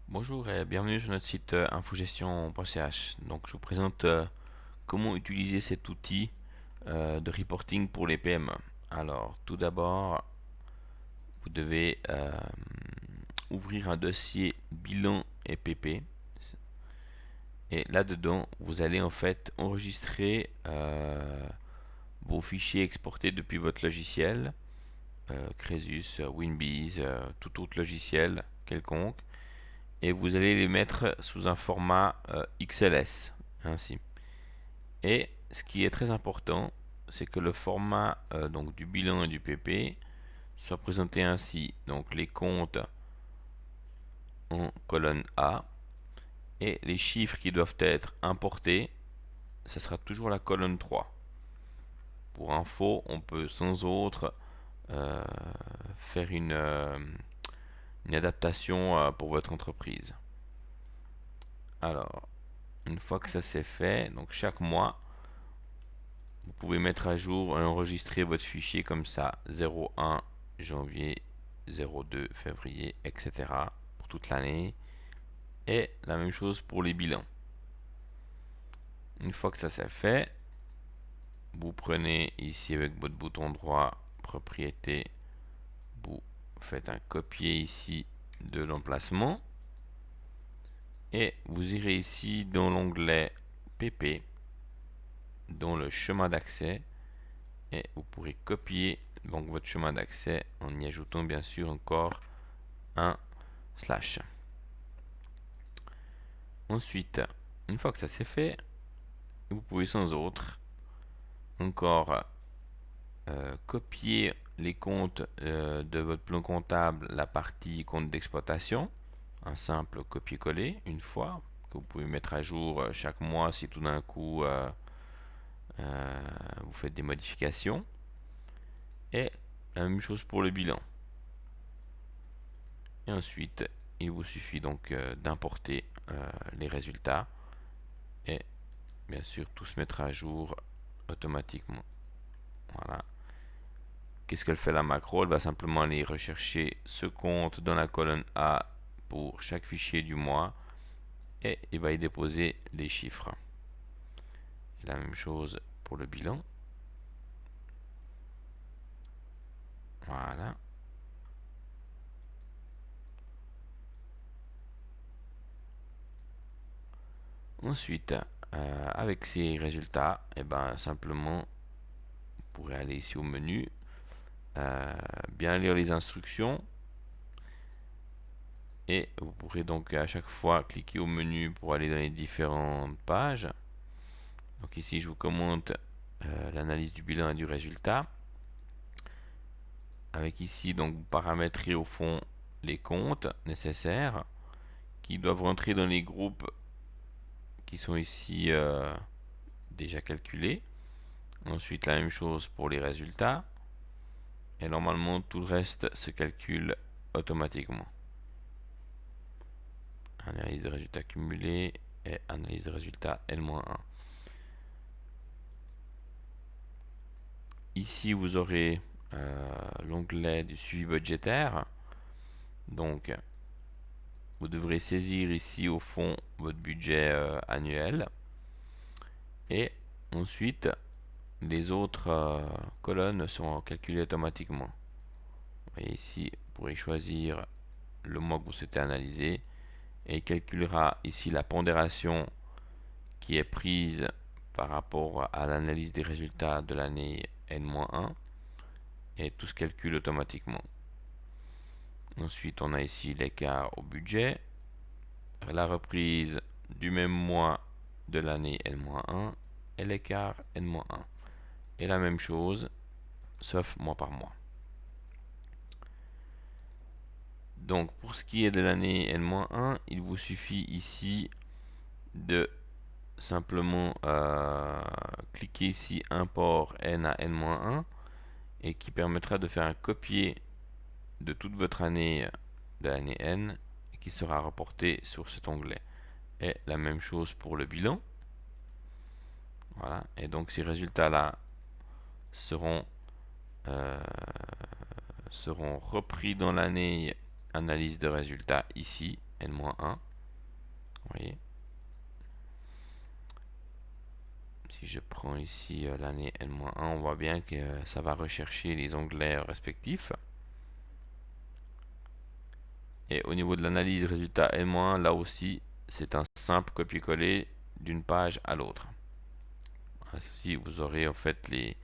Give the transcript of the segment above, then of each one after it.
Bonjour et bienvenue sur notre site infogestion.ch. Donc je vous présente comment utiliser cet outil de reporting pour les PME. Alors tout d'abord, vous devez ouvrir un dossier bilan et PP. Et là-dedans, vous allez en fait enregistrer vos fichiers exportés depuis votre logiciel, Cresus, Winbiz, tout autre logiciel quelconque. Et vous allez les mettre sous un format XLS, ainsi. Et ce qui est très important, c'est que le format donc du bilan et du PP soit présenté ainsi. Donc les comptes en colonne A et les chiffres qui doivent être importés, ça sera toujours la colonne 3. Pour info, on peut sans autre euh, faire une adaptation pour votre entreprise. Alors, une fois que ça c'est fait, donc chaque mois, vous pouvez mettre à jour et enregistrer votre fichier comme ça, 01 janvier, 02 février, etc. pour toute l'année. Et la même chose pour les bilans. Une fois que ça c'est fait, vous prenez ici avec votre bouton droit, propriété, vous faites un copier ici de l'emplacement. Et vous irez ici dans l'onglet PP, dans le chemin d'accès, et vous pourrez copier donc votre chemin d'accès en y ajoutant bien sûr encore un slash. Ensuite, une fois que ça c'est fait, vous pouvez sans autre encore copier les comptes de votre plan comptable, la partie compte d'exploitation, un simple copier-coller une fois que vous pouvez mettre à jour chaque mois si tout d'un coup vous faites des modifications. Et la même chose pour le bilan. Et ensuite, il vous suffit donc d'importer les résultats et bien sûr tout se mettra à jour automatiquement. Voilà. Qu'est-ce qu'elle fait la macro? Elle va simplement aller rechercher ce compte dans la colonne A pour chaque fichier du mois et il va y déposer les chiffres. Et la même chose pour le bilan. Voilà. Ensuite, avec ces résultats, et ben simplement, vous pourrez aller ici au menu, bien lire les instructions et vous pourrez donc à chaque fois cliquer au menu pour aller dans les différentes pages. Donc ici, je vous commente l'analyse du bilan et du résultat. Avec ici, donc, vous paramétrez au fond les comptes nécessaires qui doivent rentrer dans les groupes qui sont ici déjà calculés. Ensuite, la même chose pour les résultats. Et normalement, tout le reste se calcule automatiquement. Analyse des résultats cumulés et analyse des résultats N-1. Ici, vous aurez l'onglet du suivi budgétaire. Donc, vous devrez saisir ici au fond votre budget annuel. Et ensuite, les autres colonnes seront calculées automatiquement. Vous voyez ici, vous pourrez choisir le mois que vous souhaitez analyser et il calculera ici la pondération qui est prise par rapport à l'analyse des résultats de l'année N-1 et tout se calcule automatiquement. Ensuite, on a ici l'écart au budget, la reprise du même mois de l'année N-1 et l'écart N-1. Et la même chose, sauf mois par mois. Donc, pour ce qui est de l'année N-1, il vous suffit ici de simplement cliquer ici import N à N-1 et qui permettra de faire un copier de toute votre année de l'année N qui sera reporté sur cet onglet. Et la même chose pour le bilan. Voilà. Et donc ces résultats-là seront, seront repris dans l'année analyse de résultats ici. N-1. Vous voyez. Si je prends ici l'année N-1, on voit bien que ça va rechercher les onglets respectifs. Et au niveau de l'analyse résultat N-1, là aussi, c'est un simple copier-coller d'une page à l'autre. Ainsi, vous aurez en fait les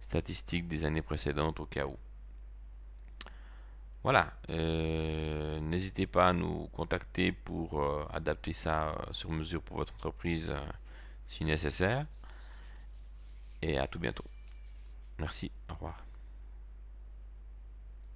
statistiques des années précédentes au cas où. Voilà, n'hésitez pas à nous contacter pour adapter ça sur mesure pour votre entreprise si nécessaire. Et à tout bientôt. Merci, au revoir.